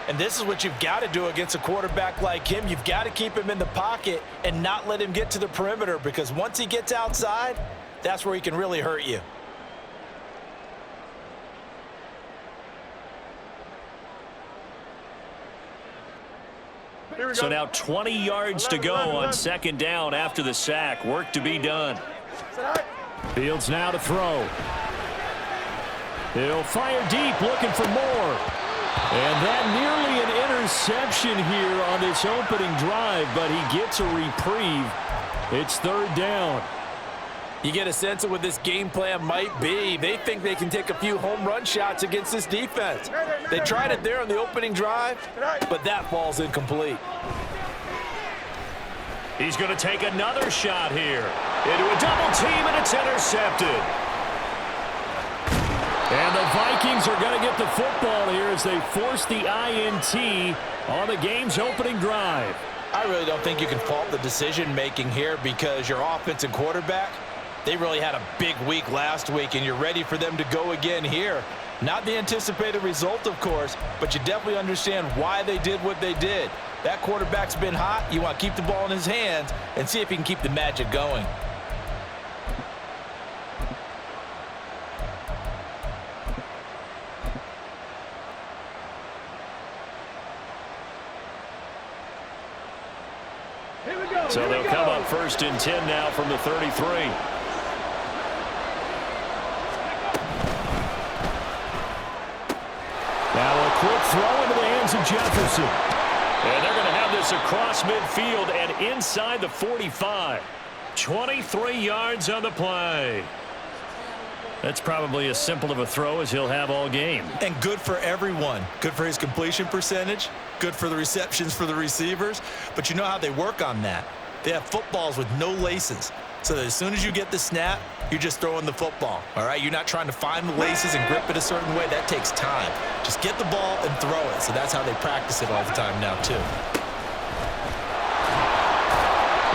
And this is what you've got to do against a quarterback like him. You've got to keep him in the pocket and not let him get to the perimeter, because once he gets outside, that's where he can really hurt you. So now 20 yards to go on second down after the sack. Work to be done. Fields now to throw. He'll fire deep, looking for more. And that nearly an interception here on this opening drive, but he gets a reprieve. It's third down. You get a sense of what this game plan might be. They think they can take a few home run shots against this defense. They tried it there on the opening drive, but that ball's incomplete. He's going to take another shot here. Into a double team, and it's intercepted. And the Vikings are going to get the football here as they force the INT on the game's opening drive. I really don't think you can fault the decision-making here, because your offense and quarterback, they really had a big week last week, and you're ready for them to go again here. Not the anticipated result, of course, but you definitely understand why they did what they did. That quarterback's been hot. You want to keep the ball in his hands and see if he can keep the magic going. So they'll come up first and 10 now from the 33. Now a quick throw into the hands of Jefferson. And they're going to have this across midfield and inside the 45. 23 yards on the play. That's probably as simple of a throw as he'll have all game. And good for everyone. Good for his completion percentage. Good for the receptions for the receivers. But you know how they work on that. They have footballs with no laces. So that as soon as you get the snap, you're just throwing the football. All right? You're not trying to find the laces and grip it a certain way. That takes time. Just get the ball and throw it. So that's how they practice it all the time now, too.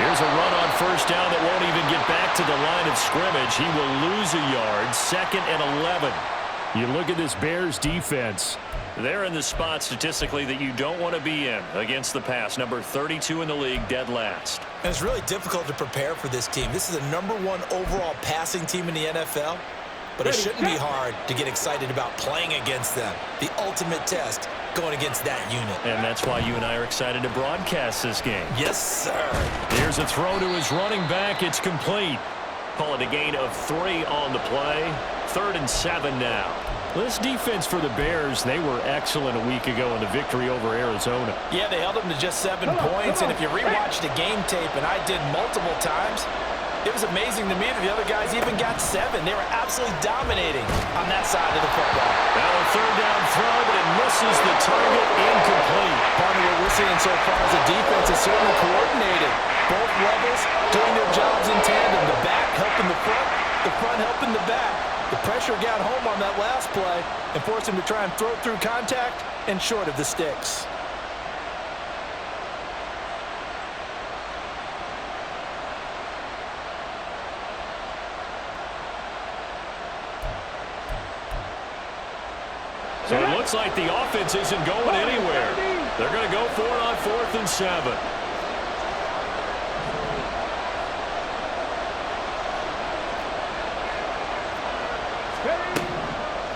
Here's a run on first down that won't even get back to the line of scrimmage. He will lose a yard. 2nd and 11. You look at this Bears defense. They're in the spot statistically that you don't want to be in against the pass. Number 32 in the league, dead last. And it's really difficult to prepare for this team. This is a #1 overall passing team in the NFL. But it shouldn't be hard to get excited about playing against them. The ultimate test going against that unit. And that's why you and I are excited to broadcast this game. Yes, sir. Here's a throw to his running back. It's complete. Call it a gain of 3 on the play. 3rd and 7 now. This defense for the Bears, they were excellent a week ago in the victory over Arizona. Yeah, they held them to just 7 points. And if you rewatch the game tape, and I did multiple times, it was amazing to me that the other guys even got 7. They were absolutely dominating on that side of the football. Now a 3rd down throw, but it misses the target. Incomplete. Part of what we're seeing so far is the defense is certainly coordinated. Both levels doing their jobs in tandem. The back helping the front helping the back. The pressure got home on that last play and forced him to try and throw through contact and short of the sticks. So it looks like the offense isn't going anywhere. They're going to go for it on 4th and 7.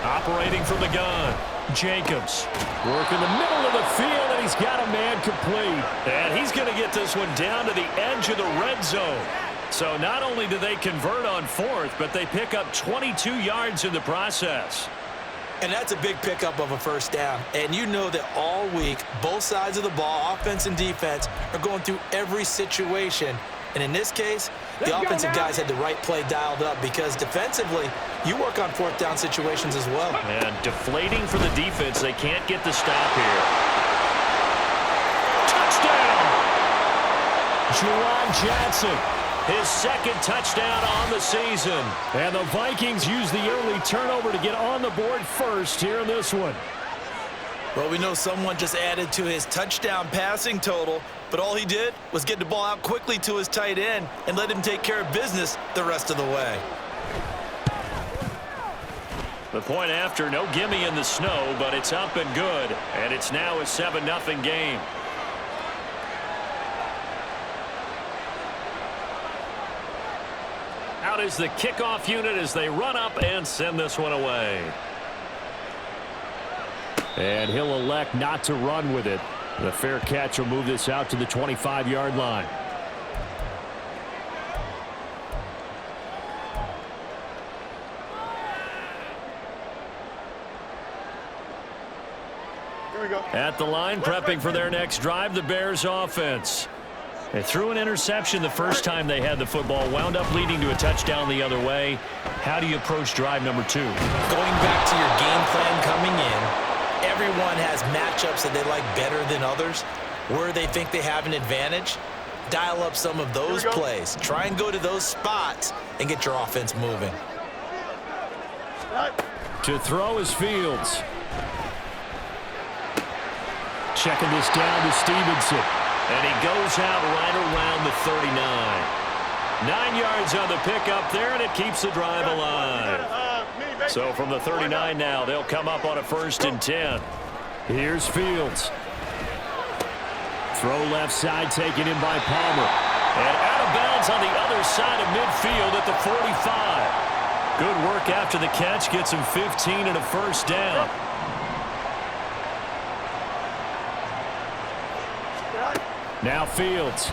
Operating from the gun, Jacobs. Work in the middle of the field, and he's got a man complete. And he's going to get this one down to the edge of the red zone. So not only do they convert on 4th, but they pick up 22 yards in the process. And that's a big pickup of a first down. And you know that all week, both sides of the ball, offense and defense, are going through every situation. And in this case, the offensive guys had the right play dialed up, because defensively, you work on 4th down situations as well. And deflating for the defense. They can't get the stop here. Touchdown! Juwan Johnson. His 2nd touchdown on the season. And the Vikings use the early turnover to get on the board first here in this one. Well, we know someone just added to his touchdown passing total, but all he did was get the ball out quickly to his tight end and let him take care of business the rest of the way. The point after, no gimme in the snow, but it's up and good. And it's now a 7-0 game. Out is the kickoff unit as they run up and send this one away. And he'll elect not to run with it. The fair catch will move this out to the 25-yard line. At the line, prepping for their next drive, the Bears offense. They threw an interception the first time they had the football, wound up leading to a touchdown the other way. How do you approach drive number 2? Going back to your game plan coming in, everyone has matchups that they like better than others. Where they think they have an advantage, dial up some of those plays. Try and go to those spots and get your offense moving. To throw is Fields. Checking this down to Stevenson. And he goes out right around the 39. 9 yards on the pickup there, and it keeps the drive alive. So from the 39 now, they'll come up on a 1st and 10. Here's Fields. Throw left side, taken in by Palmer. And out of bounds on the other side of midfield at the 45. Good work after the catch, gets him 15 and a 1st down. Now Fields.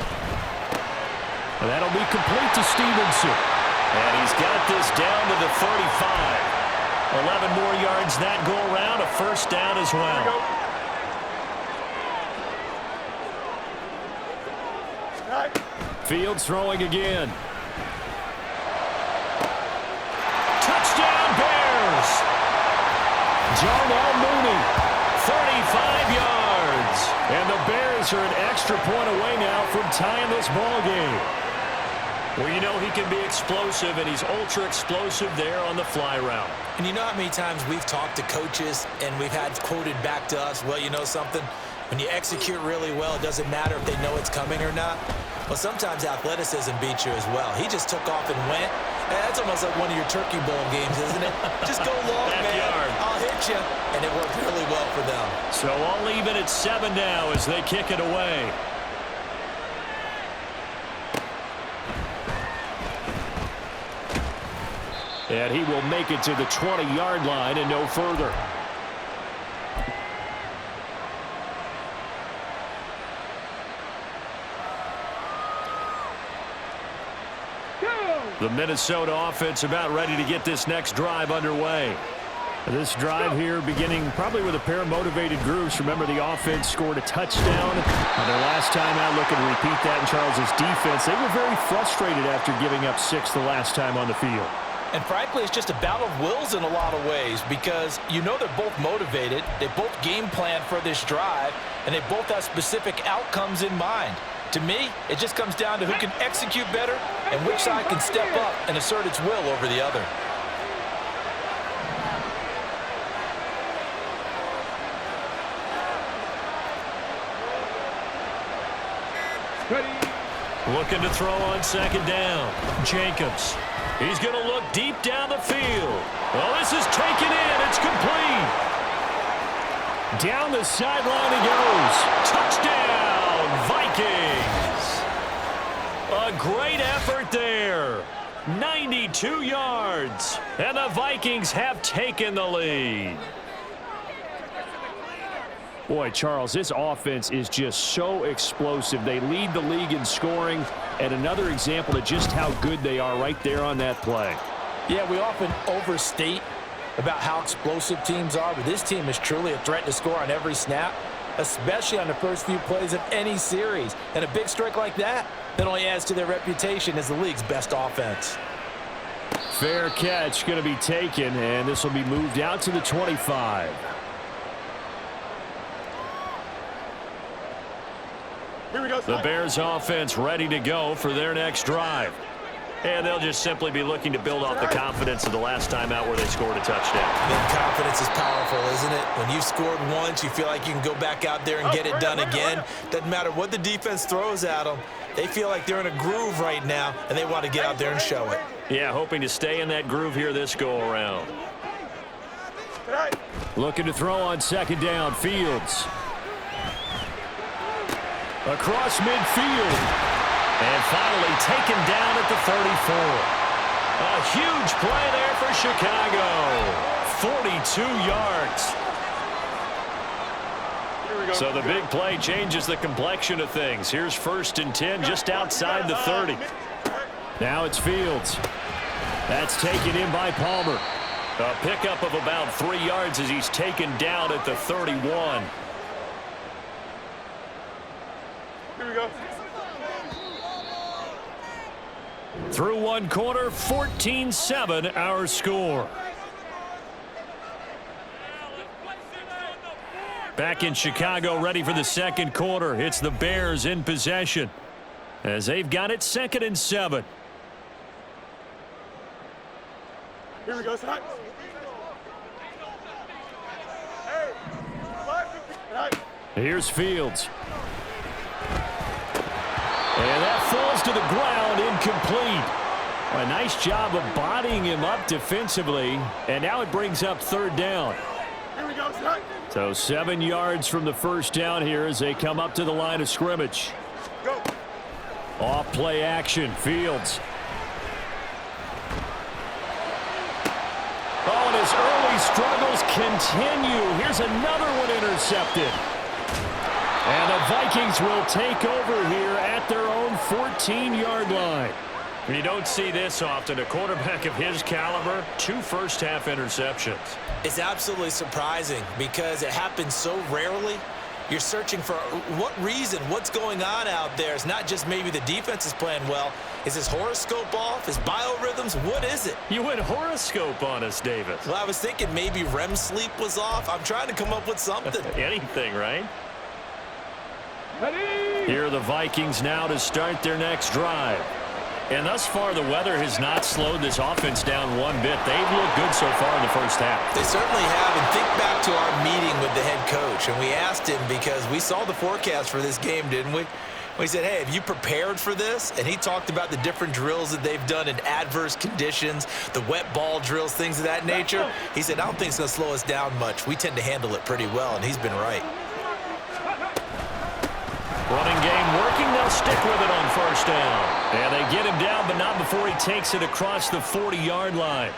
And that'll be complete to Stevenson. And he's got this down to the 35. 11 more yards that go around, a 1st down as well. Fields throwing again. Touchdown Bears! Jarnell Mooney. 35 yards. And the Bears are an extra point away now from tying this ball game. Well, you know he can be explosive, and he's ultra explosive there on the fly route. And you know how many times we've talked to coaches and we've had quoted back to us, well, you know something? When you execute really well, it doesn't matter if they know it's coming or not. Well, sometimes athleticism beats you as well. He just took off and went. That's almost like one of your Turkey Bowl games, isn't it? Just go long, man. I'll hit you. And it worked really well for them. So all even at 7 now as they kick it away. And he will make it to the 20-yard line and no further. The Minnesota offense about ready to get this next drive underway. This drive here beginning probably with a pair of motivated groups. Remember, the offense scored a touchdown on their last time out, looking to repeat that in Charles's defense. They were very frustrated after giving up 6 the last time on the field. And frankly, it's just a battle of wills in a lot of ways because you know they're both motivated, they both game plan for this drive, and they both have specific outcomes in mind. To me, it just comes down to who can execute better and which side can step up and assert its will over the other. Looking to throw on 2nd down. Jacobs. He's going to look deep down the field. Oh, this is taken in. It's complete. Down the sideline he goes. Touchdown, Vikings. A great effort there. 92 yards. And the Vikings have taken the lead. Boy, Charles, this offense is just so explosive. They lead the league in scoring, and another example of just how good they are right there on that play. Yeah, we often overstate about how explosive teams are, but this team is truly a threat to score on every snap, especially on the first few plays of any series. And a big strike like that only adds to their reputation as the league's best offense. Fair catch going to be taken, and this will be moved out to the 25. The Bears offense ready to go for their next drive. And they'll just simply be looking to build off the confidence of the last time out where they scored a touchdown. Then confidence is powerful, isn't it? When you've scored once, you feel like you can go back out there and get it done again. Doesn't matter what the defense throws at them. They feel like they're in a groove right now, and they want to get out there and show it. Yeah, hoping to stay in that groove here this go-around. Looking to throw on second down. Fields. Across midfield. And finally taken down at the 34. A huge play there for Chicago. 42 yards. So the big play changes the complexion of things. Here's 1st and 10 just outside the 30. Now it's Fields. That's taken in by Palmer. A pickup of about 3 yards as he's taken down at the 31. Here we go. Through one quarter, 14-7 our score. Back in Chicago, ready for the second quarter. It's the Bears in possession as they've got it 2nd and 7. Here we go, son. Here's Fields. And that falls to the ground, incomplete. A nice job of bodying him up defensively. And now it brings up 3rd down. Here we go, son. So 7 yards from the first down here as they come up to the line of scrimmage. Go. Off play action. Fields. Oh, and his early struggles continue. Here's another one intercepted. And the Vikings will take over here at their own 14-yard line. You don't see this often. A quarterback of his caliber, 2 first-half interceptions. It's absolutely surprising because it happens so rarely. You're searching for what reason, what's going on out there. It's not just maybe the defense is playing well. Is his horoscope off? His biorhythms? What is it? You went horoscope on us, Davis. Well, I was thinking maybe REM sleep was off. I'm trying to come up with something. Anything, right? Ready? Here are the Vikings now to start their next drive. And thus far, the weather has not slowed this offense down one bit. They've looked good so far in the first half. They certainly have. And think back to our meeting with the head coach. And we asked him because we saw the forecast for this game, didn't we? We said, hey, have you prepared for this? And he talked about the different drills that they've done in adverse conditions, the wet ball drills, things of that nature. He said, I don't think it's going to slow us down much. We tend to handle it pretty well, and he's been right. Running game working. They'll stick with it on first down. And they get him down, but not before he takes it across the 40-yard line.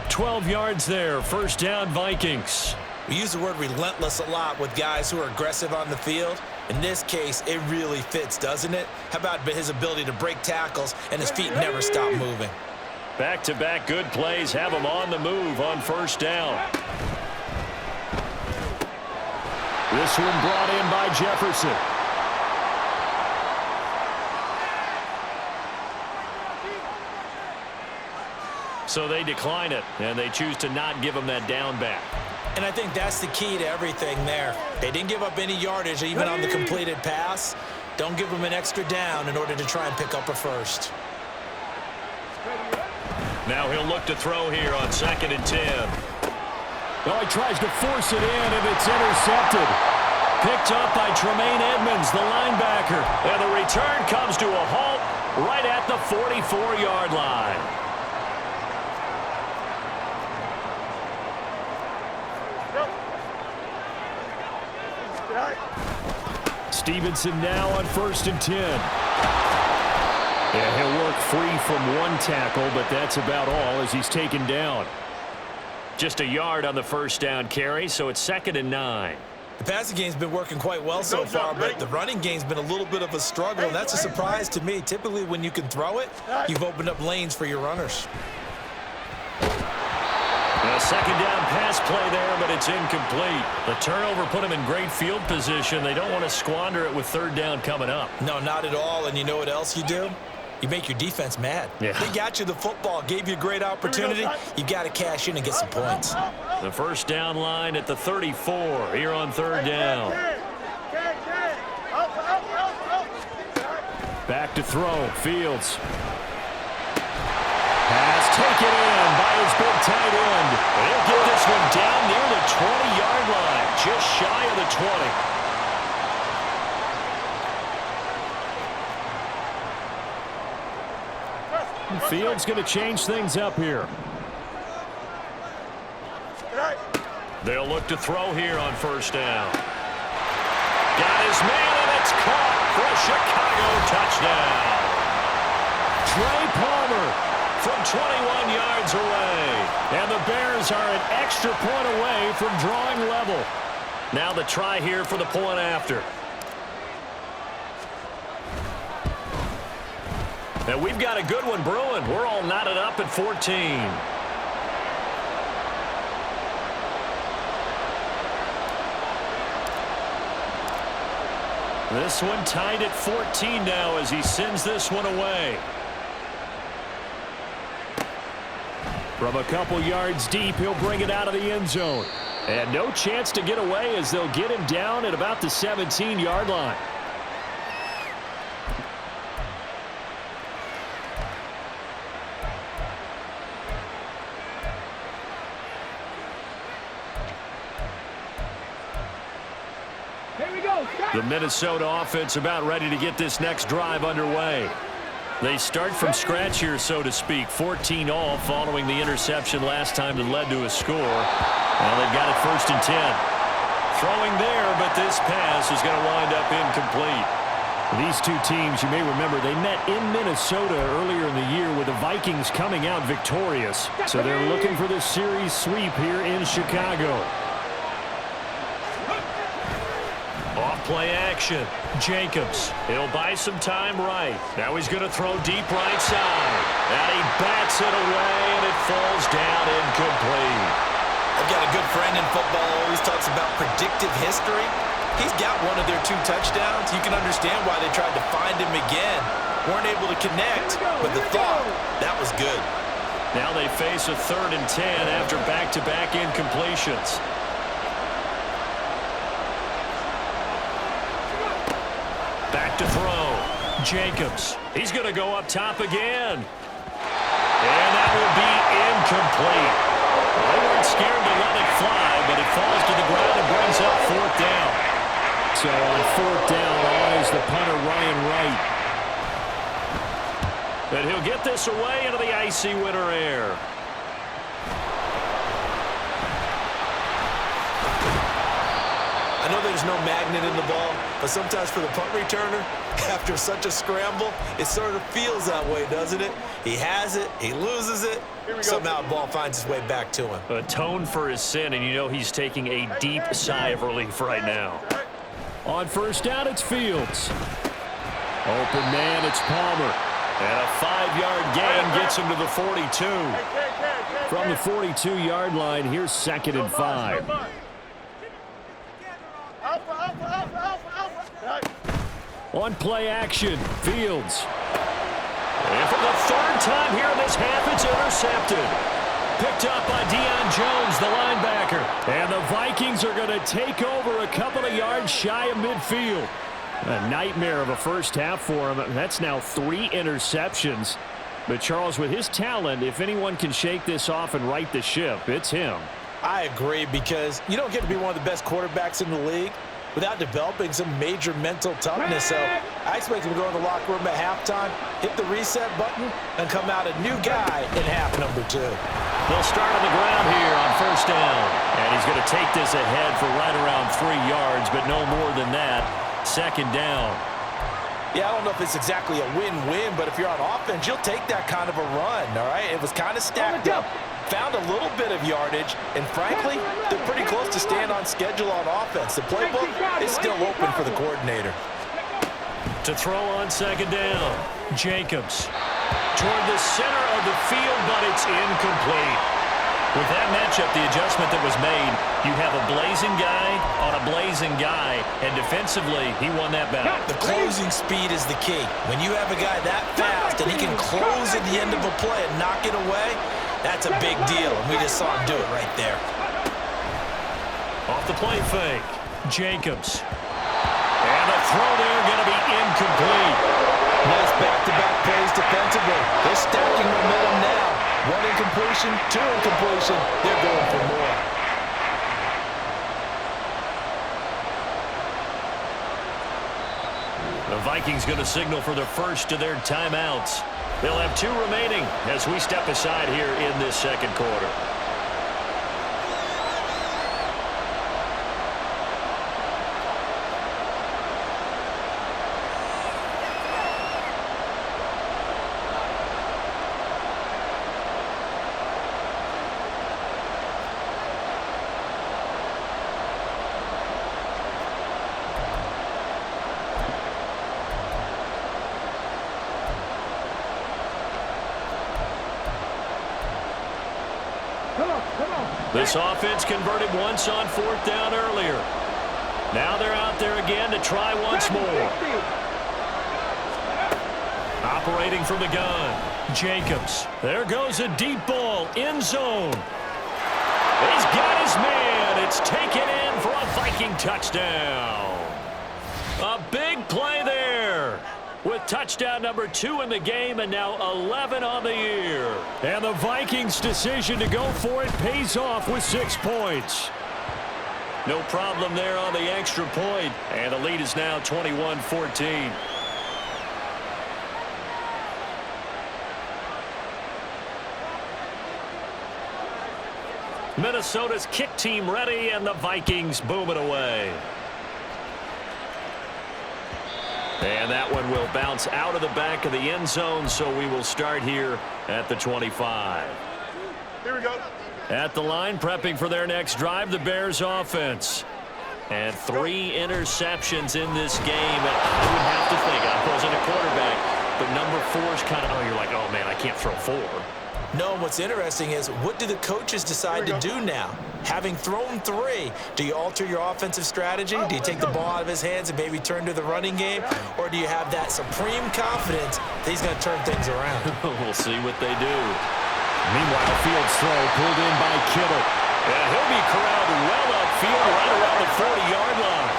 12 yards there. First down, Vikings. We use the word relentless a lot with guys who are aggressive on the field. In this case, it really fits, doesn't it? How about his ability to break tackles and his feet never stop moving? Back-to-back good plays have him on the move on first down. This one brought in by Jefferson. So they decline it, and they choose to not give him that down back. And I think that's the key to everything there. They didn't give up any yardage even on the completed pass. Don't give them an extra down in order to try and pick up a first. Now he'll look to throw here on 2nd and 10. Well, he tries to force it in, and it's intercepted. Picked up by Tremaine Edmonds, the linebacker. And the return comes to a halt right at the 44-yard line. Stevenson now on 1st and 10. And he'll work free from one tackle, but that's about all as he's taken down. Just a yard on the first down carry, so it's 2nd and 9. The passing game's been working quite well so far, but the running game's been a little bit of a struggle, and that's a surprise to me. Typically, when you can throw it, you've opened up lanes for your runners. A second down pass play there, but it's incomplete. The turnover put them in great field position. They don't want to squander it with 3rd down coming up. No, not at all. And you know what else you do? You make your defense mad. Yeah. They got you the football, gave you a great opportunity. You got to cash in and get some points. The first down line at the 34 here on 3rd down. Back to throw. Fields. Pass taken in by his big tight end. They'll get this one down near the 20-yard line, just shy of the 20. Fields going to change things up here. They'll look to throw here on first down. Got his man, and it's caught for a Chicago touchdown. Trey Palmer from 21 yards away. And the Bears are an extra point away from drawing level. Now the try here for the point after. And we've got a good one brewing. We're all knotted up at 14. This one tied at 14 now as he sends this one away. From a couple yards deep, he'll bring it out of the end zone. And no chance to get away as they'll get him down at about the 17-yard line. The Minnesota offense about ready to get this next drive underway. They start from scratch here, so to speak. 14 all following the interception last time that led to a score. Well, they've got it 1st and 10. Throwing there, but this pass is going to wind up incomplete. These two teams, you may remember, they met in Minnesota earlier in the year with the Vikings coming out victorious. So they're looking for this series sweep here in Chicago. Play action. Jacobs. He'll buy some time right. Now he's going to throw deep right side. And he bats it away, and it falls down incomplete. I've got a good friend in football who always talks about predictive history. He's got one of their 2 touchdowns. You can understand why they tried to find him again. Weren't able to connect, but the thought, that was good. Now they face a 3rd and 10 after back-to-back incompletions. Back to throw. Jacobs. He's going to go up top again. And that will be incomplete. They weren't scared to let it fly, but it falls to the ground and brings up 4th down. So on 4th down, eyes the punter Ryan Wright. And he'll get this away into the icy winter air. I know there's no magnet in the ball, but sometimes for the punt returner, after such a scramble, it sort of feels that way, doesn't it? He has it, he loses it, somehow the ball finds its way back to him. Atone for his sin, and you know he's taking a deep sigh of relief right now. On 1st down, it's Fields. Open man, it's Palmer. And a 5-yard gain gets him to the 42. From the 42-yard line, here's 2nd and 5. On play action, Fields. And for the 3rd time here in this half, it's intercepted. Picked up by Deion Jones, the linebacker. And the Vikings are going to take over a couple of yards shy of midfield. A nightmare of a first half for him. That's now 3 interceptions. But Charles, with his talent, if anyone can shake this off and right the ship, it's him. I agree, because you don't get to be one of the best quarterbacks in the league without developing some major mental toughness. So I expect him to go in the locker room at halftime, hit the reset button, and come out a new guy in half number 2. They'll start on the ground here on 1st down. And he's going to take this ahead for right around 3 yards, but no more than that. 2nd down. Yeah, I don't know if it's exactly a win-win, but if you're on offense, you'll take that kind of a run, all right? It was kind of stacked up. Found a little bit of yardage, and frankly, they're pretty close to staying on schedule on offense. The playbook is still open for the coordinator. To throw on 2nd down, Jacobs. Toward the center of the field, but it's incomplete. With that matchup, the adjustment that was made, you have a blazing guy on a blazing guy, and defensively, he won that battle. The closing speed is the key. When you have a guy that fast and he can close at the end of a play and knock it away, that's a big deal, and we just saw him do it right there. Off the play fake, Jacobs. And the throw there going to be incomplete. Nice back-to-back plays defensively. They're stacking momentum now. 1 incompletion, 2 incompletion. They're going for more. The Vikings going to signal for the first of their timeouts. They'll have 2 remaining as we step aside here in this 2nd quarter. This offense converted once on 4th down earlier. Now they're out there again to try once more. Operating from the gun, Jacobs. There goes a deep ball, end zone. He's got his man. It's taken in for a Viking touchdown. A big play there with touchdown number 2 in the game and now 11 on the year. And the Vikings' decision to go for it pays off with 6 points. No problem there on the extra point, and the lead is now 21-14. Minnesota's kick team ready, and the Vikings boom it away. And that one will bounce out of the back of the end zone, so we will start here at the 25. Here we go. At the line, prepping for their next drive, the Bears offense. And 3 interceptions in this game. I would have to think, I wasn't a quarterback, but number 4 is kind of, you're like, oh, man, I can't throw 4. No, what's interesting is, what do the coaches decide to do now? Having thrown 3, do you alter your offensive strategy? Do you take the ball out of his hands and maybe turn to the running game? Or do you have that supreme confidence that he's going to turn things around? We'll see what they do. Meanwhile, Fields' throw pulled in by Kittle. Yeah, he'll be corralled well upfield right around the 40-yard line.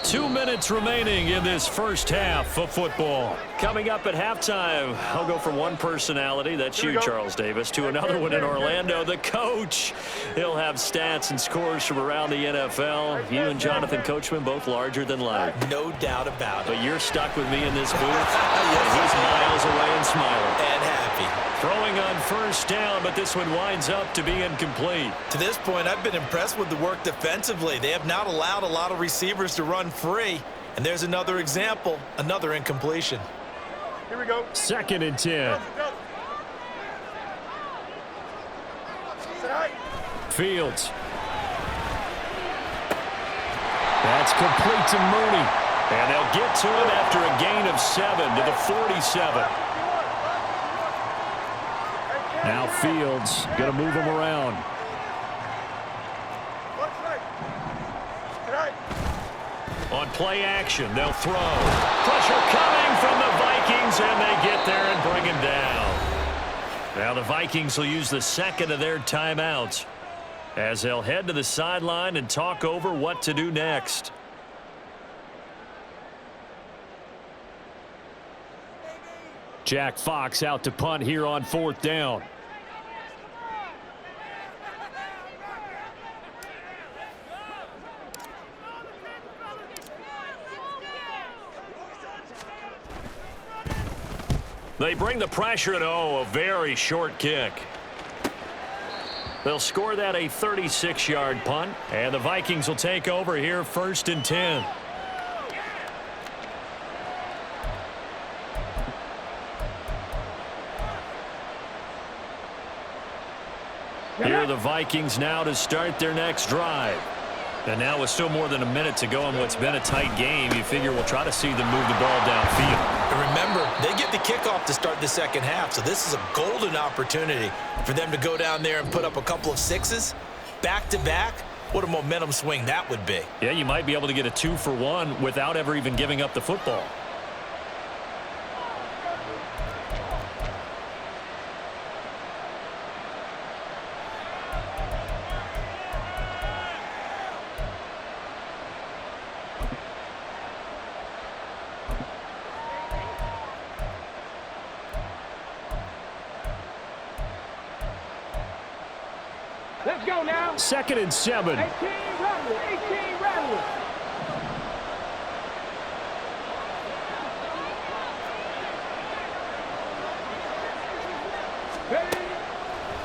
Two minutes remaining in this first half of football. Coming up at halftime, I'll go from one personality, that's you, Charles Davis, to another one in Orlando, the coach. He'll have stats and scores from around the NFL. You and Jonathan Coachman both larger than life. No doubt about it. But you're stuck with me in this booth, and he's miles away and smiling. And happy. Throwing on first down, but this one winds up to be incomplete. To this point, I've been impressed with the work defensively. They have not allowed a lot of receivers to run free. And there's another example, another incompletion. Here we go. 2nd and 10. Fields. That's complete to Mooney. And they'll get to him after a gain of 7 to the 47. Now Fields going to move him around. On play action, they'll throw. Pressure coming from the Vikings, and they get there and bring him down. Now the Vikings will use the second of their timeouts as they'll head to the sideline and talk over what to do next. Jack Fox out to punt here on 4th down. They bring the pressure, and a very short kick. They'll score that a 36-yard punt, and the Vikings will take over here 1st and 10. Here are the Vikings now to start their next drive. And now with still more than a minute to go in what's been a tight game, you figure we'll try to see them move the ball downfield. And remember, they get the kickoff to start the second half, so this is a golden opportunity for them to go down there and put up a couple of 6s back-to-back. What a momentum swing that would be. Yeah, you might be able to get a 2-for-1 without ever even giving up the football. Let's go now. 2nd and 7. 18 rattle.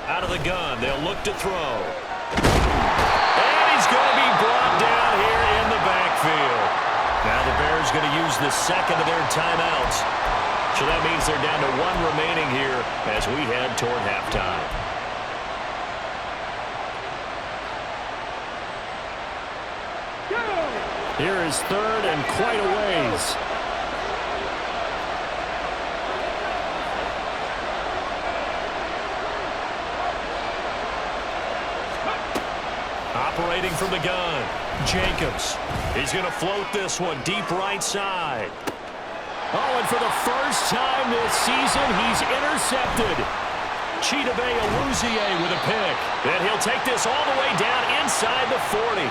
Out of the gun, they'll look to throw. And he's going to be brought down here in the backfield. Now the Bears going to use the second of their timeouts. So that means they're down to 1 remaining here as we head toward halftime. Here is 3rd and quite a ways. Operating from the gun, Jacobs. He's going to float this one deep right side. Oh, and for the first time this season, he's intercepted. Chidobe Awuzie with a pick. And he'll take this all the way down inside the 40.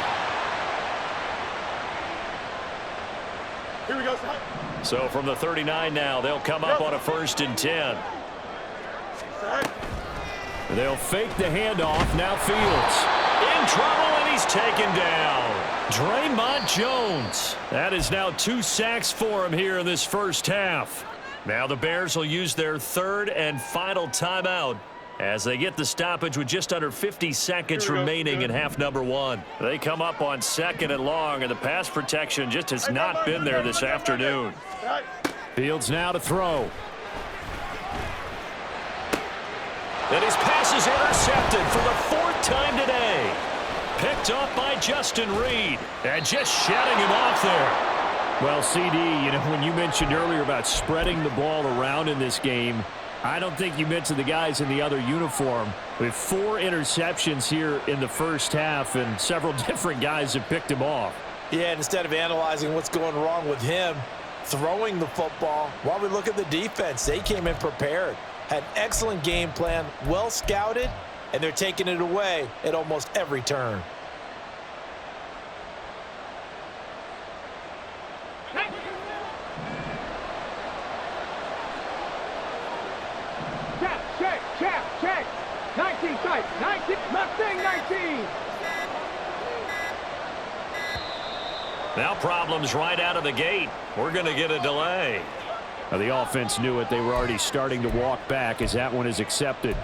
Here we go. So from the 39 now, they'll come up on a 1st and 10. They'll fake the handoff. Now Fields in trouble, and he's taken down. Draymond Jones. That is now 2 sacks for him here in this first half. Now the Bears will use their 3rd and final timeout as they get the stoppage with just under 50 seconds remaining in half number 1. They come up on 2nd and long, and the pass protection just has not been there this afternoon. Fields now to throw. And his pass is intercepted for the 4th time today. Picked off by Justin Reed. And just shutting him off there. Well, CD, when you mentioned earlier about spreading the ball around in this game, I don't think you mentioned the guys in the other uniform. With 4 interceptions here in the first half, and several different guys have picked him off. Yeah, and instead of analyzing what's going wrong with him throwing the football, while we look at the defense, they came in prepared. Had an excellent game plan, well scouted, and they're taking it away at almost every turn. Check. 19 tight. 19. Mustang 19. Now problems right out of the gate. We're going to get a delay. Now the offense knew it. They were already starting to walk back as that one is accepted.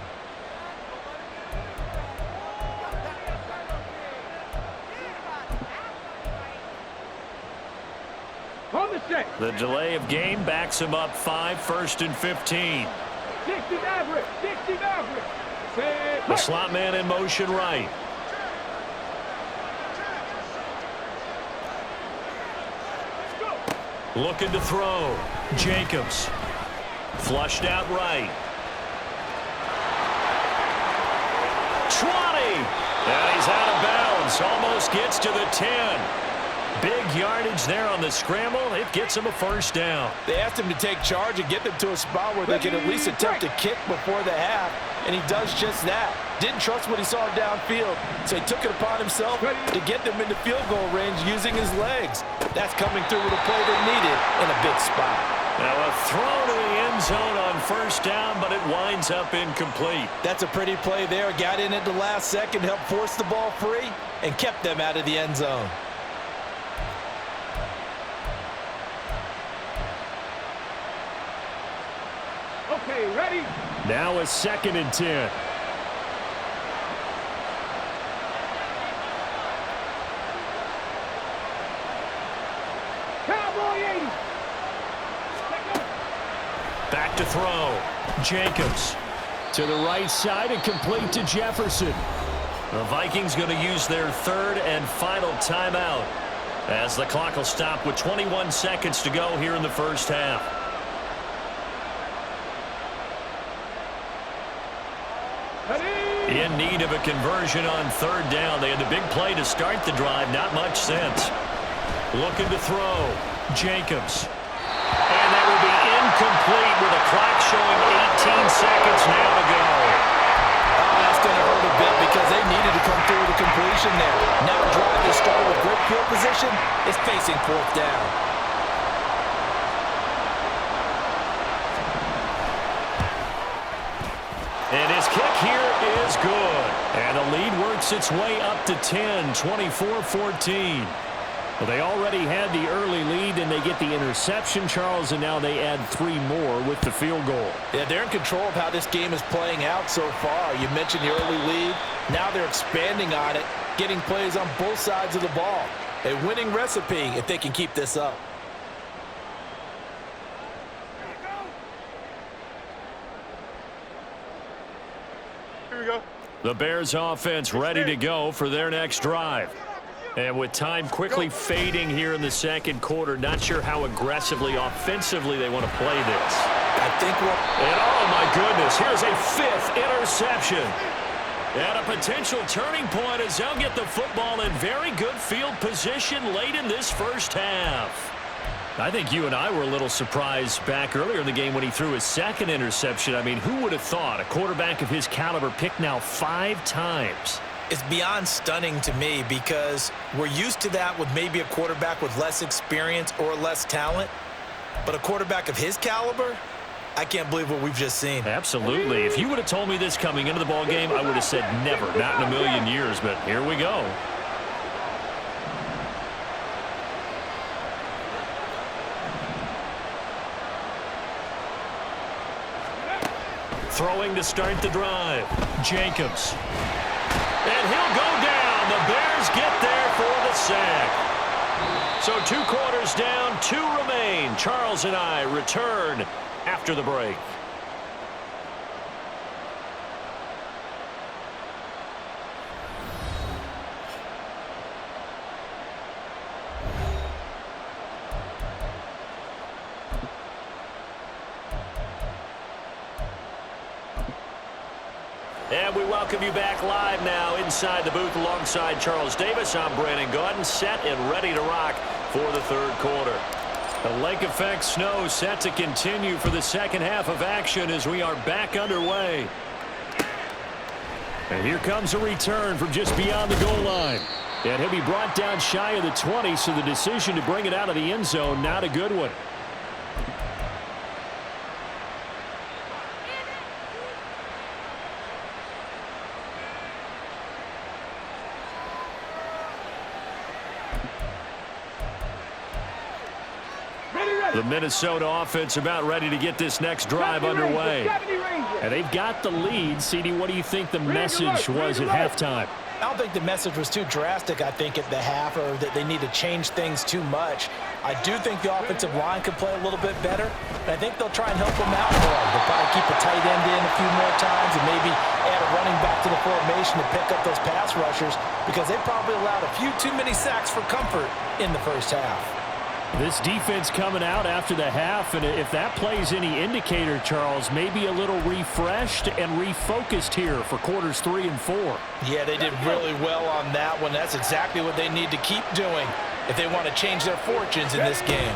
On the set. The delay of game backs him up 5, 1st and 15. 60 average. 60 average. The slot man in motion right. Looking to throw. Jacobs. Flushed out right. 20. And he's out of bounds. Almost gets to the 10. Big yardage there on the scramble. It gets him a 1st down. They asked him to take charge and get them to a spot where they could at least attempt to kick before the half, and he does just that. Didn't trust what he saw downfield, so he took it upon himself to get them into field goal range using his legs. That's coming through with a play they needed in a big spot. Now a throw to the end zone on 1st down, but it winds up incomplete. That's a pretty play there. Got in at the last second, helped force the ball free, and kept them out of the end zone. Okay, ready? Now a 2nd and 10. Cowboy 80. Back to throw. Jacobs. To the right side and complete to Jefferson. The Vikings going to use their 3rd and final timeout as the clock will stop with 21 seconds to go here in the first half. In need of a conversion on 3rd down. They had the big play to start the drive. Not much sense. Looking to throw. Jacobs. And that will be incomplete with the clock showing 18 seconds now to go. That's going to hurt a bit because they needed to come through with a completion there. Now a drive that started with great field position is facing 4th down. And his kick here is good. And the lead works its way up to 10, 24-14. Well, they already had the early lead, and they get the interception, Charles, and now they add 3 more with the field goal. Yeah, they're in control of how this game is playing out so far. You mentioned the early lead. Now they're expanding on it, getting plays on both sides of the ball. A winning recipe if they can keep this up. Here we go. The Bears offense ready to go for their next drive. And with time quickly fading here in the 2nd quarter, not sure how aggressively, offensively they want to play this. I think And oh my goodness, here's a 5th interception. And a potential turning point as they'll get the football in very good field position late in this first half. I think you and I were a little surprised back earlier in the game when he threw his second interception. I mean, who would have thought a quarterback of his caliber picked now 5 times? It's beyond stunning to me because we're used to that with maybe a quarterback with less experience or less talent. But a quarterback of his caliber, I can't believe what we've just seen. Absolutely. If you would have told me this coming into the ball game, I would have said never, not in a million years. But here we go. Throwing to start the drive. Jacobs. And he'll go down. The Bears get there for the sack. So 2 quarters down, 2 remain. Charles and I return after the break. And we welcome you back live now inside the booth alongside Charles Davis. I'm Brandon Gaudin, set and ready to rock for the 3rd quarter. The lake effect snow set to continue for the second half of action as we are back underway. And here comes a return from just beyond the goal line. And he'll be brought down shy of the 20, so the decision to bring it out of the end zone, not a good one. The Minnesota offense about ready to get this next drive underway. And they've got the lead. CD, what do you think the message was at halftime? I don't think the message was too drastic, I think, at the half, or that they need to change things too much. I do think the offensive line could play a little bit better, and I think they'll try and help them out more. They'll probably keep a tight end in a few more times and maybe add a running back to the formation to pick up those pass rushers because they probably allowed a few too many sacks for comfort in the first half. This defense coming out after the half, and if that plays any indicator, Charles, maybe a little refreshed and refocused here for quarters 3 and 4. Yeah, they did really well on that one. That's exactly what they need to keep doing if they want to change their fortunes in this game.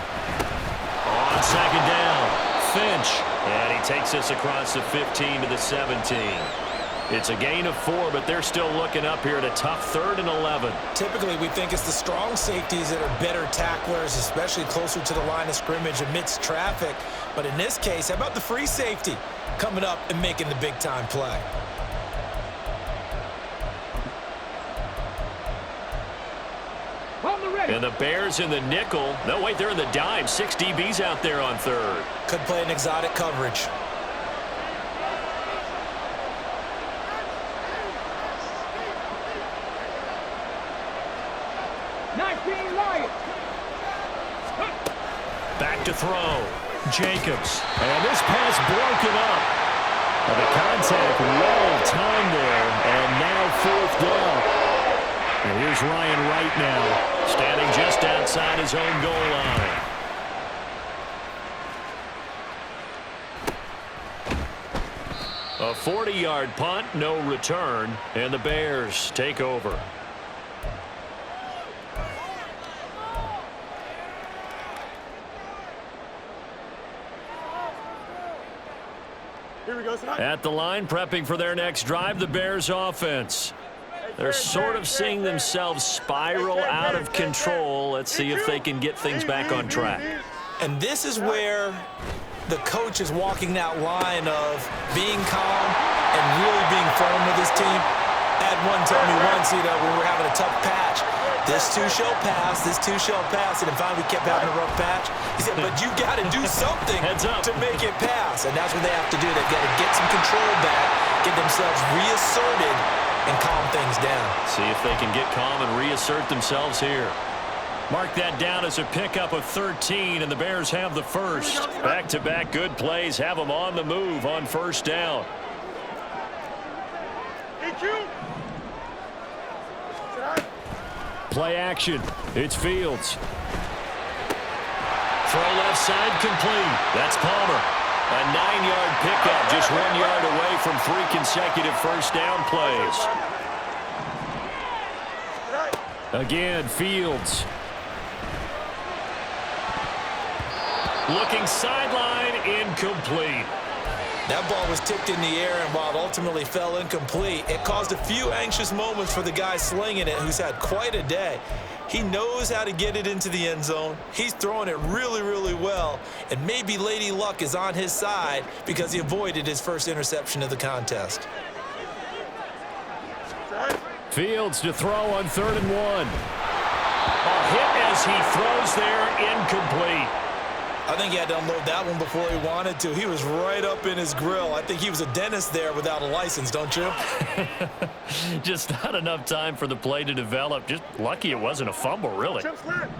On second down, Finch. And he takes us across the 15 to the 17. It's a gain of 4, but they're still looking up here at a tough 3rd and 11. Typically, we think it's the strong safeties that are better tacklers, especially closer to the line of scrimmage amidst traffic. But in this case, how about the free safety coming up and making the big-time play? And the Bears in the nickel. No, wait, they're in the dime. 6 DBs out there on 3rd. Could play an exotic coverage. Back to throw. Jacobs. And this pass broken up. And the contact well timed there. And now 4th down. And here's Ryan Wright now, standing just outside his own goal line. A 40-yard punt, no return, and the Bears take over. At the line, prepping for their next drive, the Bears offense. They're sort of seeing themselves spiral out of control. Let's see if they can get things back on track. And this is where the coach is walking that line of being calm and really being firm with his team. I had one tell me once, we were having a tough patch. This too shall pass, this too shall pass. And finally we kept having a rough patch. He said, but you got to do something to make it pass. And that's what they have to do. They've got to get some control back, get themselves reasserted, and calm things down. See if they can get calm and reassert themselves here. Mark that down as a pickup of 13, and the Bears have the first. Back-to-back good plays have them on the move on 1st down. Play action. It's Fields. Throw left side complete. That's Palmer. A 9-yard pickup, just 1 yard away from 3 consecutive first down plays. Again, Fields. Looking sideline, incomplete. That ball was tipped in the air, and while it ultimately fell incomplete, it caused a few anxious moments for the guy slinging it, who's had quite a day. He knows how to get it into the end zone. He's throwing it really, really well, and maybe Lady Luck is on his side because he avoided his first interception of the contest. Fields to throw on 3rd and 1. A hit as he throws there, incomplete. I think he had to unload that one before he wanted to. He was right up in his grill. I think he was a dentist there without a license, don't you? Just not enough time for the play to develop. Just lucky it wasn't a fumble, really.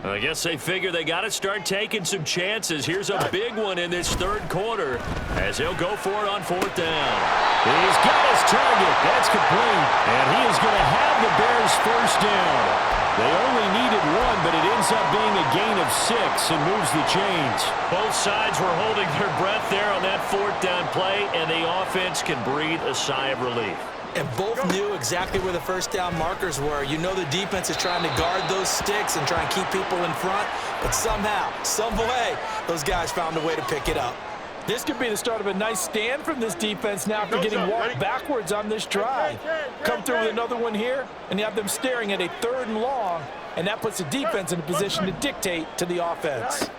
I guess they figure they got to start taking some chances. Here's a big one in this 3rd quarter as he'll go for it on 4th down. He's got his target. That's complete. And he is going to have the Bears' first down. They only needed 1, but it ends up being a gain of 6 and moves the chains. Both sides were holding their breath there on that 4th down play, and the offense can breathe a sigh of relief. And both knew exactly where the first down markers were. You know the defense is trying to guard those sticks and try and keep people in front, but somehow, some way, those guys found a way to pick it up. This could be the start of a nice stand from this defense now after getting walked backwards on this drive. Come through with another one here, and you have them staring at a 3rd and long, and that puts the defense in a position to dictate to the offense.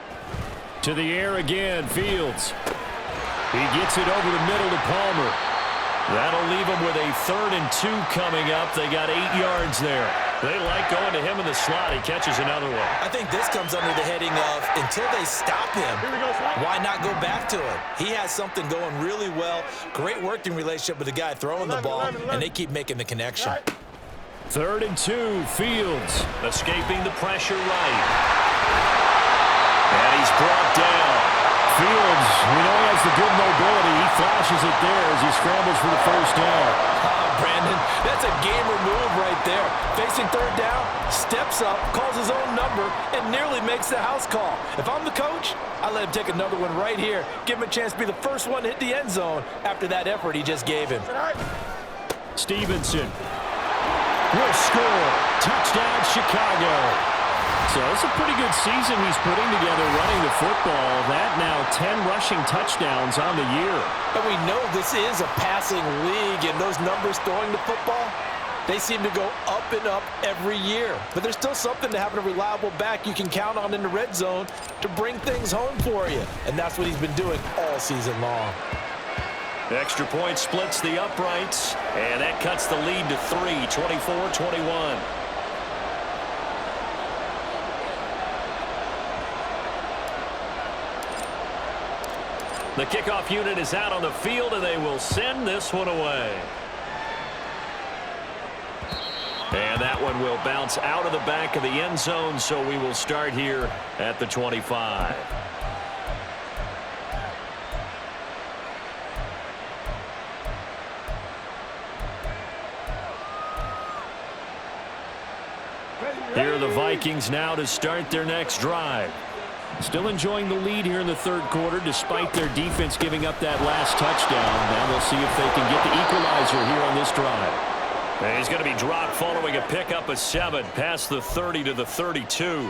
To the air again, Fields. He gets it over the middle to Palmer. That'll leave them with a 3rd and 2 coming up. They got 8 yards there. They like going to him in the slot. He catches another one. I think this comes under the heading of until they stop him, why not go back to him? He has something going really well. Great working relationship with the guy throwing the ball, and they keep making the connection. 3rd and 2, Fields. Escaping the pressure right. And he's brought down. Fields, we know he has the good mobility. He flashes it there as he scrambles for the first down. Oh, Brandon, that's a gamer move right there. Facing 3rd down, steps up, calls his own number, and nearly makes the house call. If I'm the coach, I let him take another one right here. Give him a chance to be the first one to hit the end zone after that effort he just gave him. Stevenson will score. Touchdown, Chicago. So it's a pretty good season he's putting together running the football. That now 10 rushing touchdowns on the year. And we know this is a passing league, and those numbers throwing the football, they seem to go up and up every year. But there's still something to having a reliable back you can count on in the red zone to bring things home for you. And that's what he's been doing all season long. Extra point splits the uprights, and that cuts the lead to 3, 24-21. The kickoff unit is out on the field, and they will send this one away. And that one will bounce out of the back of the end zone, so we will start here at the 25. Here are the Vikings now to start their next drive. Still enjoying the lead here in the 3rd quarter despite their defense giving up that last touchdown. Now we'll see if they can get the equalizer here on this drive. And he's going to be dropped following a pickup of 7 past the 30 to the 32.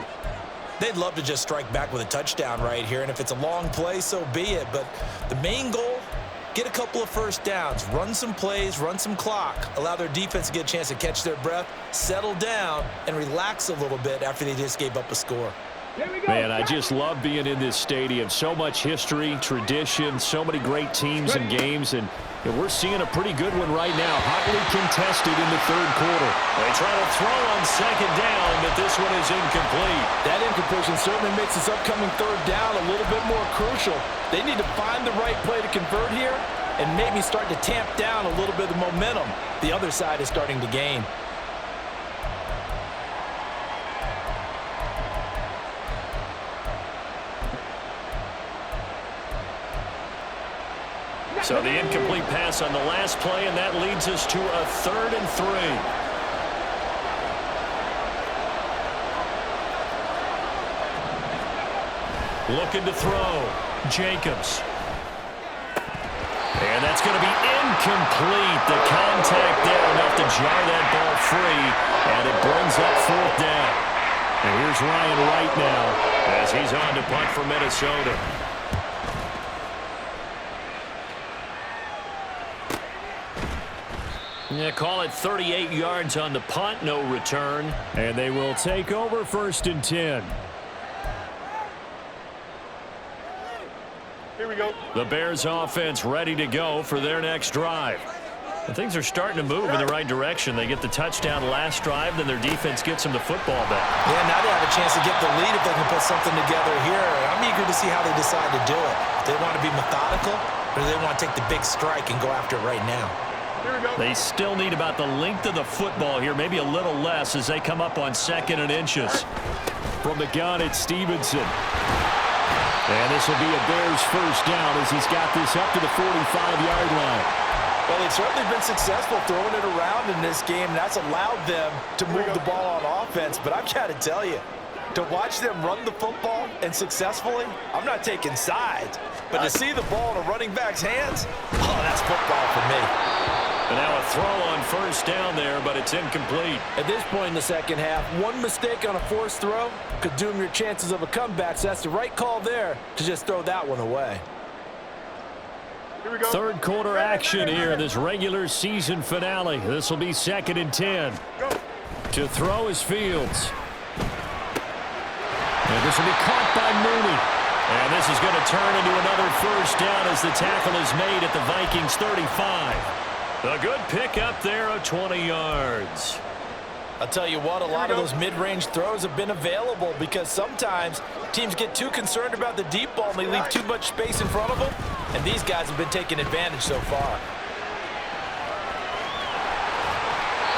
They'd love to just strike back with a touchdown right here, and if it's a long play, so be it. But the main goal, get a couple of first downs, run some plays, run some clock, allow their defense to get a chance to catch their breath, settle down, and relax a little bit after they just gave up a score. Man, I just love being in this stadium. So much history, tradition, so many great teams and games, and we're seeing a pretty good one right now, hotly contested in the 3rd quarter. They try to throw on 2nd down, but this one is incomplete. That incompletion certainly makes this upcoming 3rd down a little bit more crucial. They need to find the right play to convert here and maybe start to tamp down a little bit of the momentum the other side is starting to gain. So the incomplete pass on the last play, and that leads us to a 3rd and 3. Looking to throw. Jacobs. And that's going to be incomplete. The contact there enough to jar that ball free, and it brings up fourth down. And here's Ryan Wright now as he's on to punt for Minnesota. Yeah, call it 38 yards on the punt, no return. And they will take over 1st and 10. Here we go. The Bears offense ready to go for their next drive. And things are starting to move in the right direction. They get the touchdown last drive, then their defense gets them the football back. Yeah, now they have a chance to get the lead if they can put something together here. I'm eager to see how they decide to do it. Do they want to be methodical, or do they want to take the big strike and go after it right now? Here we go. They still need about the length of the football here, maybe a little less as they come up on 2nd and inches. From the gun, it's Stevenson. And this will be a Bears first down as he's got this up to the 45-yard line. Well, they've certainly been successful throwing it around in this game. That's allowed them to move the ball on offense. But I've got to tell you, to watch them run the football and successfully, I'm not taking sides. But to see the ball in a running back's hands, oh, that's football for me. And now a throw on first down there, but it's incomplete. At this point in the second half, one mistake on a forced throw could doom your chances of a comeback. So that's the right call there to just throw that one away. Here we go. Third quarter action here, this regular season finale. This will be 2nd and 10. Go. To throw is Fields. And this will be caught by Mooney. And this is going to turn into another first down as the tackle is made at the Vikings 35. A good pick up there of 20 yards. I'll tell you what, a lot of those mid-range throws have been available because sometimes teams get too concerned about the deep ball and they leave too much space in front of them, and these guys have been taking advantage so far.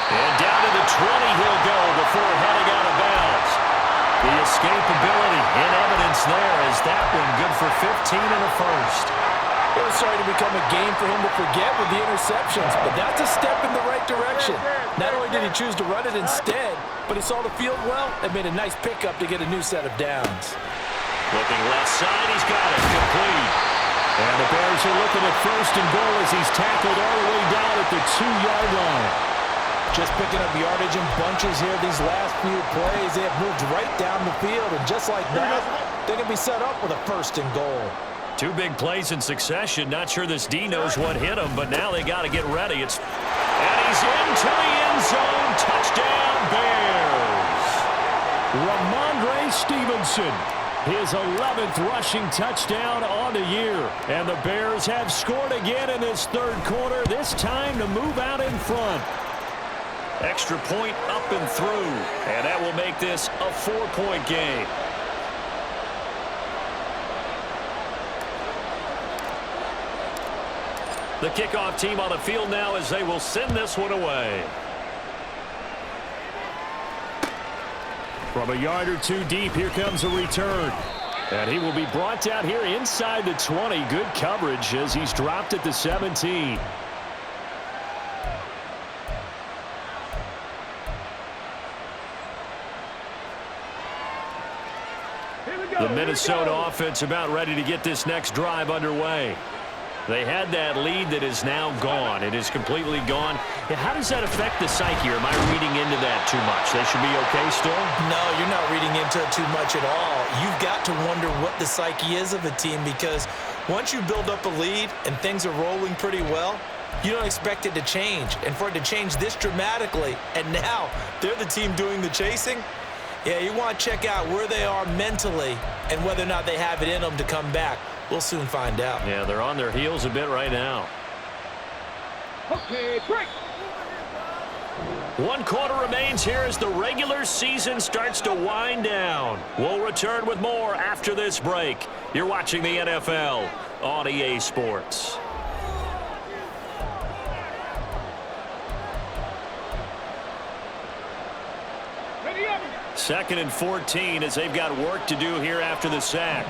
And down to the 20 he'll go before heading out of bounds. The escapability in evidence there as that one good for 15 and a first. It was starting to become a game for him to forget with the interceptions, but that's a step in the right direction. Not only did he choose to run it instead, but he saw the field well and made a nice pickup to get a new set of downs. Looking left side, he's got it complete. And the Bears are looking at 1st and goal as he's tackled all the way down at the 2-yard line. Just picking up yardage in bunches here these last few plays. They have moved right down the field, and just like that, they're going to be set up with a 1st and goal. 2 big plays in succession. Not sure this D knows what hit him, but now they got to get ready. And he's into the end zone. Touchdown, Bears. Ramondre Stevenson, his 11th rushing touchdown on the year. And the Bears have scored again in this third quarter, this time to move out in front. Extra point up and through, and that will make this a 4-point game. The kickoff team on the field now as they will send this one away. From a yard or two deep, here comes a return. And he will be brought down here inside the 20. Good coverage as he's dropped at the 17. The Minnesota offense about ready to get this next drive underway. They had that lead that is now gone. It is completely gone. How does that affect the psyche? Or am I reading into that too much? They should be okay still? No, you're not reading into it too much at all. You've got to wonder what the psyche is of a team because once you build up a lead and things are rolling pretty well, you don't expect it to change. And for it to change this dramatically, and now they're the team doing the chasing, yeah, you want to check out where they are mentally and whether or not they have it in them to come back. We'll soon find out. Yeah, they're on their heels a bit right now. Okay, break. 1 quarter remains here as the regular season starts to wind down. We'll return with more after this break. You're watching the NFL on EA Sports. Ready up. 2nd and 14 as they've got work to do here after the sack.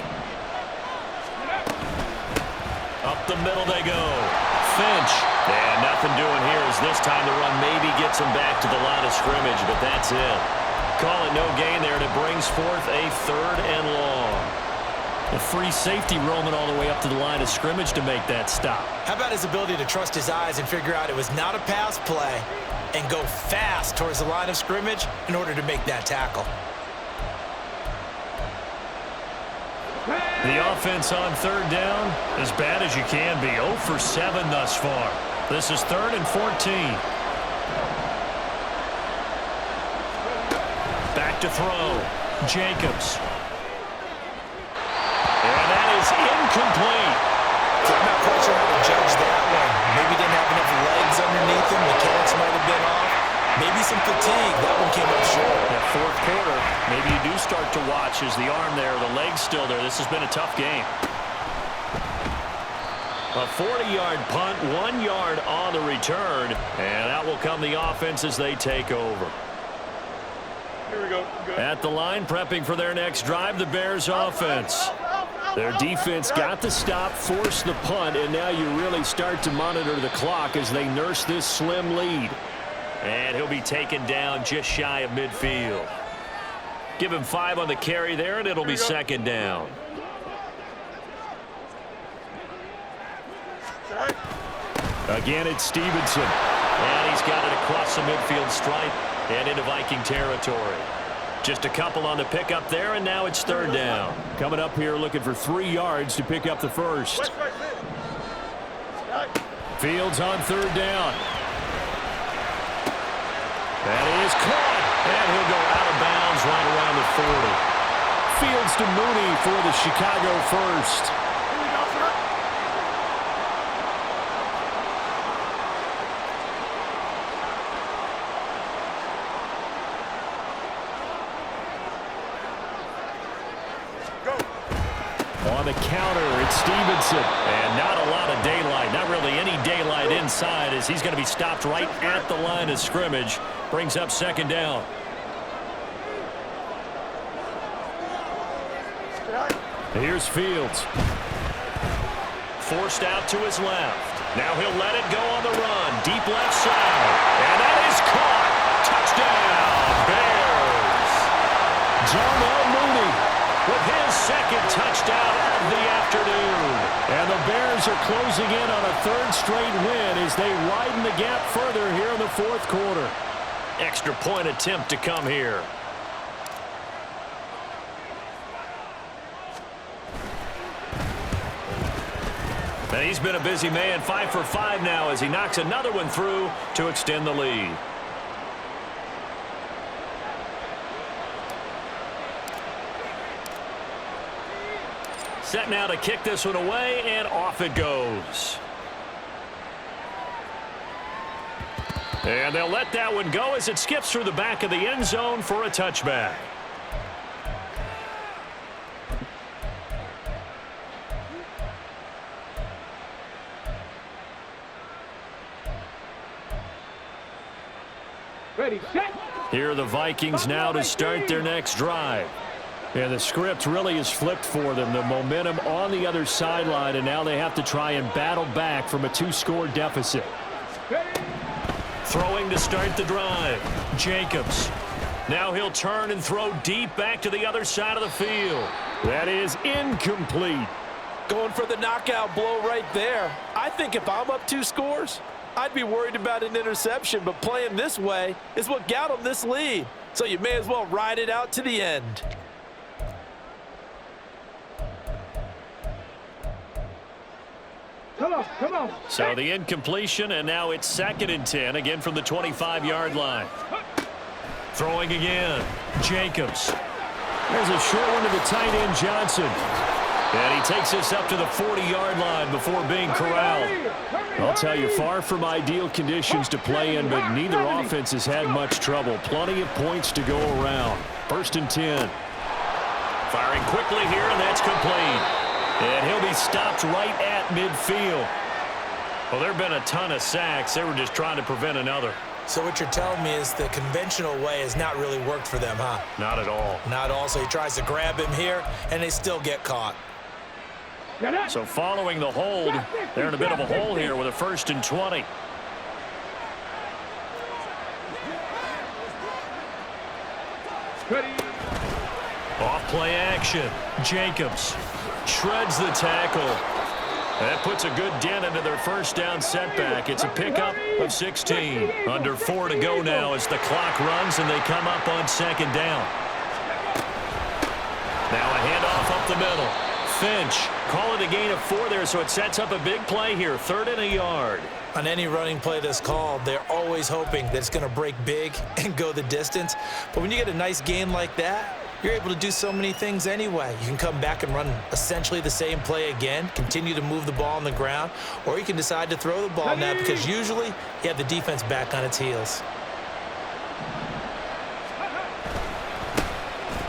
Up the middle they go. Finch. And nothing doing here as this time the run maybe gets him back to the line of scrimmage, but that's it. Call it no gain there, and it brings forth a 3rd and long. The free safety roaming all the way up to the line of scrimmage to make that stop. How about his ability to trust his eyes and figure out it was not a pass play and go fast towards the line of scrimmage in order to make that tackle? The offense on third down, as bad as you can be. 0 for 7 thus far. This is 3rd and 14. Back to throw. Jacobs. And that is incomplete. I'm not quite sure how to judge that one. Maybe didn't have enough legs underneath him. Mechanics might have been off. Maybe some fatigue. That one came up short. That fourth quarter, maybe you do start to watch as the arm there, the leg's still there. This has been a tough game. A 40-yard punt, 1 yard on the return, and out will come the offense as they take over. Here we go. Good. At the line, prepping for their next drive, the Bears offense. Their defense got the stop, forced the punt, and now you really start to monitor the clock as they nurse this slim lead. And he'll be taken down just shy of midfield. Give him 5 on the carry there, and it'll be 2nd down. Again, it's Stevenson. And he's got it across the midfield stripe and into Viking territory. Just a couple on the pickup there, and now it's 3rd down. Coming up here looking for 3 yards to pick up the first. Fields on 3rd down. That is caught, and he'll go out of bounds right around the 40. Fields to Mooney for the Chicago first. On the counter, it's Stevenson. And not a lot of daylight, not really any daylight inside as he's going to be stopped right at the line of scrimmage. Brings up 2nd down. Here's Fields. Forced out to his left. Now he'll let it go on the run. Deep left side. And that is caught. Touchdown, Bears. Jarnell Mooney with his 2nd touchdown of the afternoon. And the Bears are closing in on a 3rd straight win as they widen the gap further here in the 4th quarter. Extra point attempt to come here. And he's been a busy man, 5 for 5 now as he knocks another one through to extend the lead. Set now to kick this one away, and off it goes. And they'll let that one go as it skips through the back of the end zone for a touchback. Ready, set. Here are the Vikings now to start their next drive. And the script really is flipped for them. The momentum on the other sideline, and now they have to try and battle back from a 2-score deficit. Throwing to start the drive. Jacobs. Now he'll turn and throw deep back to the other side of the field. That is incomplete. Going for the knockout blow right there. I think if I'm up 2 scores, I'd be worried about an interception, but playing this way is what got them this lead. So you may as well ride it out to the end. Come on. So the incompletion, and now it's 2nd and 10, again from the 25-yard line. Throwing again. Jacobs. There's a short one to the tight end, Johnson. And he takes this up to the 40-yard line before being corralled. I'll tell you, far from ideal conditions to play in, but neither offense has had much trouble. Plenty of points to go around. 1st and 10. Firing quickly here, and that's complete. And he'll be stopped right at midfield. Well, there have been a ton of sacks. They were just trying to prevent another. So what you're telling me is the conventional way has not really worked for them, huh? Not at all. Not all. So he tries to grab him here, and they still get caught. So following the hold, they're in a bit of a hole here with a 1st and 20. Off play action. Jacobs shreds the tackle. That puts a good dent into their first down setback. It's a pickup of 16. Under 4 to go now as the clock runs and they come up on second down. Now a handoff up the middle. Finch, call it a gain of 4 there, so it sets up a big play here. 3rd and a yard. On any running play that's called, they're always hoping that it's going to break big and go the distance. But when you get a nice gain like that, you're able to do so many things anyway. You can come back and run essentially the same play again, continue to move the ball on the ground, or you can decide to throw the ball now because usually you have the defense back on its heels.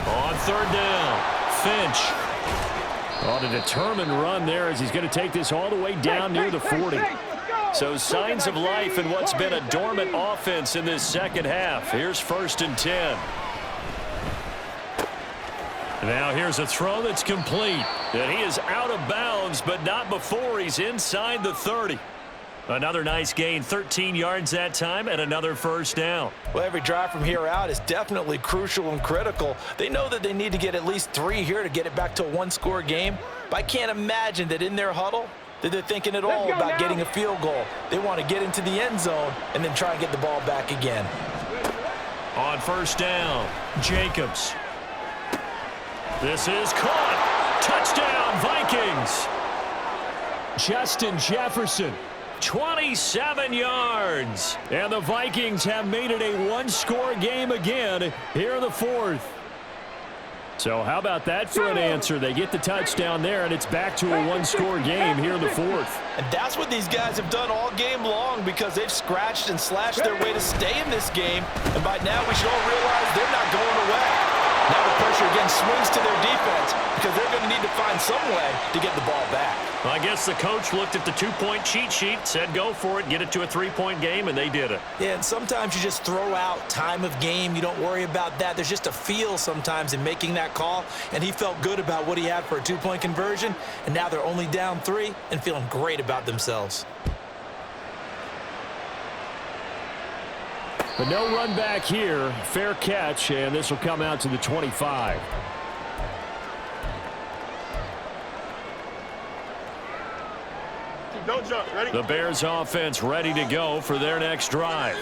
On 3rd down, Finch. On a determined run there as he's going to take this all the way down near the 40. So signs of life in what's been a dormant offense in this second half. Here's 1st and 10. Now here's a throw that's complete. And he is out of bounds, but not before he's inside the 30. Another nice gain, 13 yards that time, and another 1st down. Well, every drive from here out is definitely crucial and critical. They know that they need to get at least 3 here to get it back to a 1-score game. But I can't imagine that in their huddle that they're thinking at all about getting a field goal. They want to get into the end zone and then try and get the ball back again. On 1st down, Jacobs. This is caught. Touchdown, Vikings. Justin Jefferson, 27 yards. And the Vikings have made it a 1-score game again here in the 4th. So how about that for an answer? They get the touchdown there, and it's back to a 1-score game here in the 4th. And that's what these guys have done all game long because they've scratched and slashed their way to stay in this game. And by now we should all realize they're not going away. Now the pressure again swings to their defense because they're going to need to find some way to get the ball back. Well, I guess the coach looked at the 2-point cheat sheet, said go for it, get it to a 3-point game, and they did it. Yeah, and sometimes you just throw out time of game. You don't worry about that. There's just a feel sometimes in making that call, and he felt good about what he had for a 2-point conversion, and now they're only down 3 and feeling great about themselves. But no run back here. Fair catch, and this will come out to the 25. Don't jump. Ready? The Bears offense ready to go for their next drive.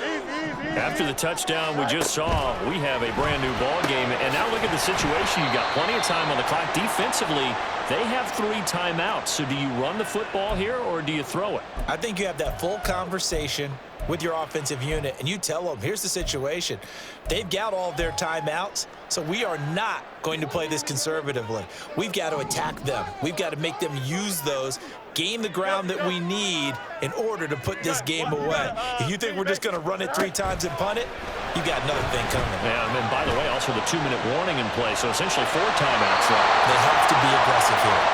After the touchdown we just saw, we have a brand new ball game. And now look at the situation. You got plenty of time on the clock. Defensively, they have 3 timeouts. So do you run the football here or do you throw it? I think you have that full conversation with your offensive unit, and you tell them, here's the situation. They've got all of their timeouts, so we are not going to play this conservatively. We've got to attack them. We've got to make them use those, gain the ground that we need in order to put this game away. If you think we're just going to run it 3 times and punt it, you got another thing coming. Yeah, and then, by the way, also the 2-minute warning in play, so essentially 4 timeouts left. They have to be aggressive here.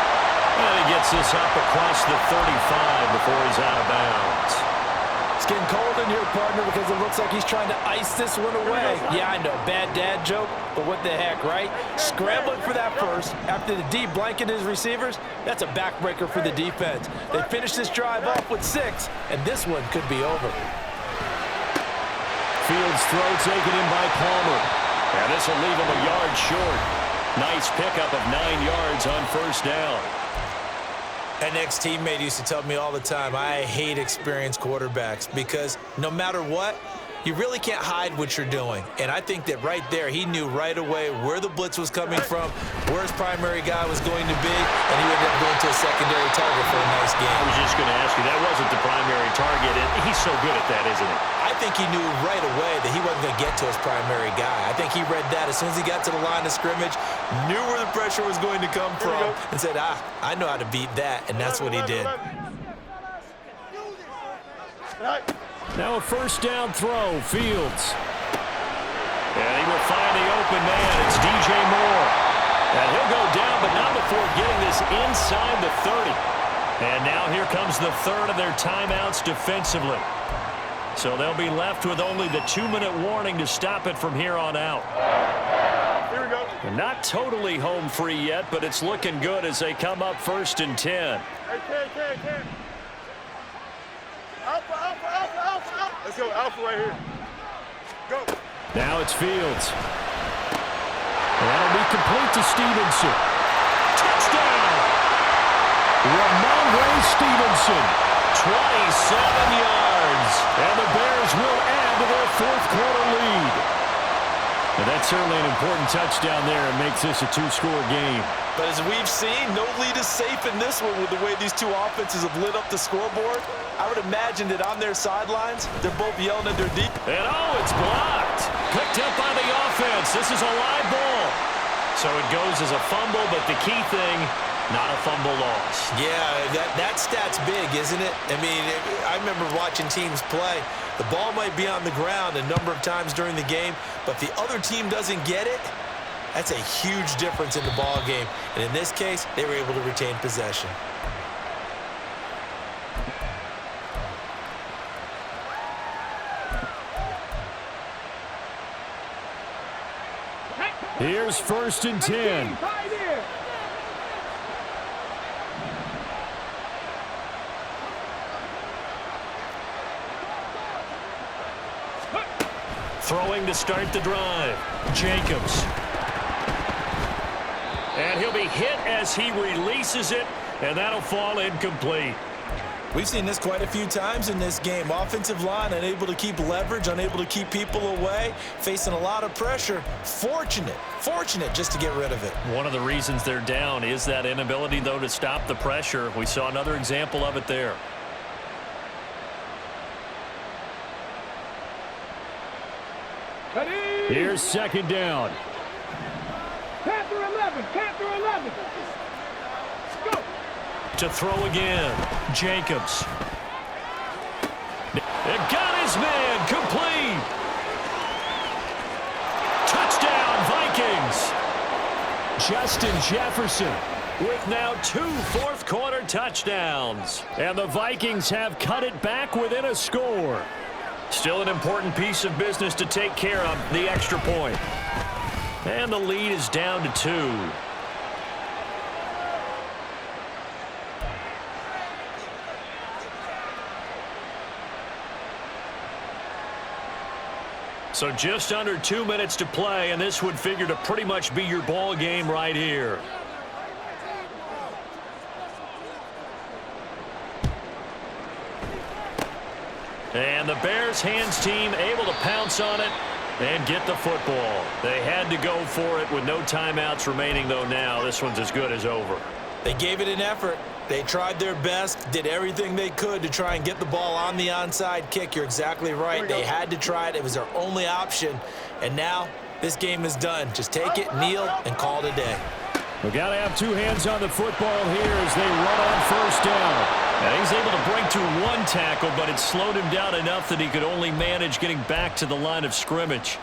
And he gets this up across the 35 before he's out of bounds. It's getting cold in here, partner, because it looks like he's trying to ice this one away. Yeah, I know, bad dad joke, but what the heck, right? Scrambling for that first after the D blanket his receivers, that's a backbreaker for the defense. They finished this drive off with 6, and this one could be over. Fields throw taken in by Palmer. And this will leave him a yard short. Nice pickup of 9 yards on 1st down. An ex-teammate used to tell me all the time, I hate experienced quarterbacks because no matter what, you really can't hide what you're doing. And I think that right there, he knew right away where the blitz was coming from, where his primary guy was going to be, and he ended up going to a secondary target for a nice game. I was just going to ask you, that wasn't the primary target, and he's so good at that, isn't he? I think he knew right away that he wasn't going to get to his primary guy. I think he read that as soon as he got to the line of scrimmage, knew where the pressure was going to come from, and said, I know how to beat that, and that's what he did. Now a 1st down throw, Fields. And he will find the open man. It's DJ Moore. And he'll go down, but not before getting this inside the 30. And now here comes the 3rd of their timeouts defensively. So they'll be left with only the 2-minute warning to stop it from here on out. Here we go. And not totally home free yet, but it's looking good as they come up 1st and 10. Hey. Alpha. Let's go, Alpha right here. Go. Now it's Fields. That'll be complete to Stevenson. Touchdown! Ramondre Stevenson. 27 yards. And the Bears will add to their fourth quarter lead. And that's certainly an important touchdown there. It makes this a two-score game. But as we've seen, no lead is safe in this one with the way these two offenses have lit up the scoreboard. I would imagine that on their sidelines, they're both yelling at their deep. And it's blocked. Picked up by the offense. This is a live ball. So it goes as a fumble, but the key thing, not a fumble loss. Yeah, that stat's big, isn't it? I mean, I remember watching teams play. The ball might be on the ground a number of times during the game, but if the other team doesn't get it, that's a huge difference in the ball game. And in this case, they were able to retain possession. Here's 1st and 10. Throwing to start the drive. Jacobs. And he'll be hit as he releases it, and that'll fall incomplete. We've seen this quite a few times in this game. Offensive line unable to keep leverage, unable to keep people away, facing a lot of pressure. Fortunate just to get rid of it. One of the reasons they're down is that inability, though, to stop the pressure. We saw another example of it there. Here's 2nd down. Panther 11. Go. To throw again. Jacobs. It got his man. Complete. Touchdown, Vikings. Justin Jefferson With now 2 fourth-quarter touchdowns. And the Vikings have cut it back within a score. Still an important piece of business to take care of, the extra point. And the lead is down to 2. So just under 2 minutes to play, and this would figure to pretty much be your ball game right here. And the Bears hands team able to pounce on it and get the football. They had to go for it with no timeouts remaining, though now this one's as good as over. They gave it an effort. They tried their best, did everything they could to try and get the ball on the onside kick. You're exactly right. They had to try it. It was their only option. And now this game is done. Just take it, kneel, and call it a day. We got to have 2 hands on the football here as they run on 1st down. And he's able to break through 1 tackle, but it slowed him down enough that he could only manage getting back to the line of scrimmage.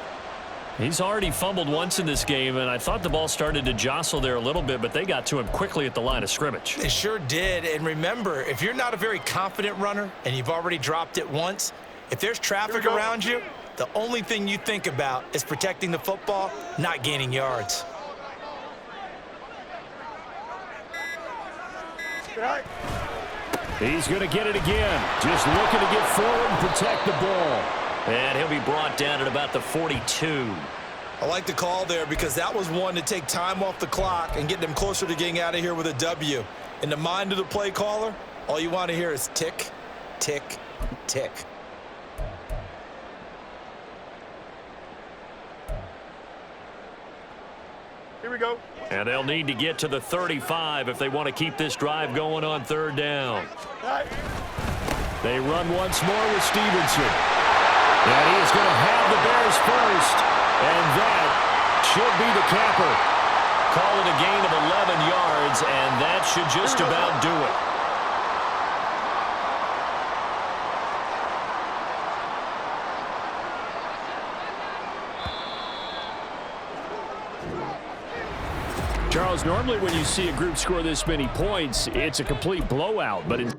He's already fumbled once in this game, and I thought the ball started to jostle there a little bit, but they got to him quickly at the line of scrimmage. They sure did. And remember, if you're not a very confident runner and you've already dropped it once, if there's traffic around you, the only thing you think about is protecting the football, not gaining yards. He's going to get it again. Just looking to get forward and protect the ball. And he'll be brought down at about the 42. I like the call there because that was one to take time off the clock and get them closer to getting out of here with a W. In the mind of the play caller, all you want to hear is tick, tick, tick. Here we go. And they'll need to get to the 35 if they want to keep this drive going on 3rd down. Right. They run once more with Stevenson. And he is going to have the Bears first. And that should be the capper. Call it a gain of 11 yards, and that should just about do it. Charles, normally when you see a group score this many points, it's a complete blowout. But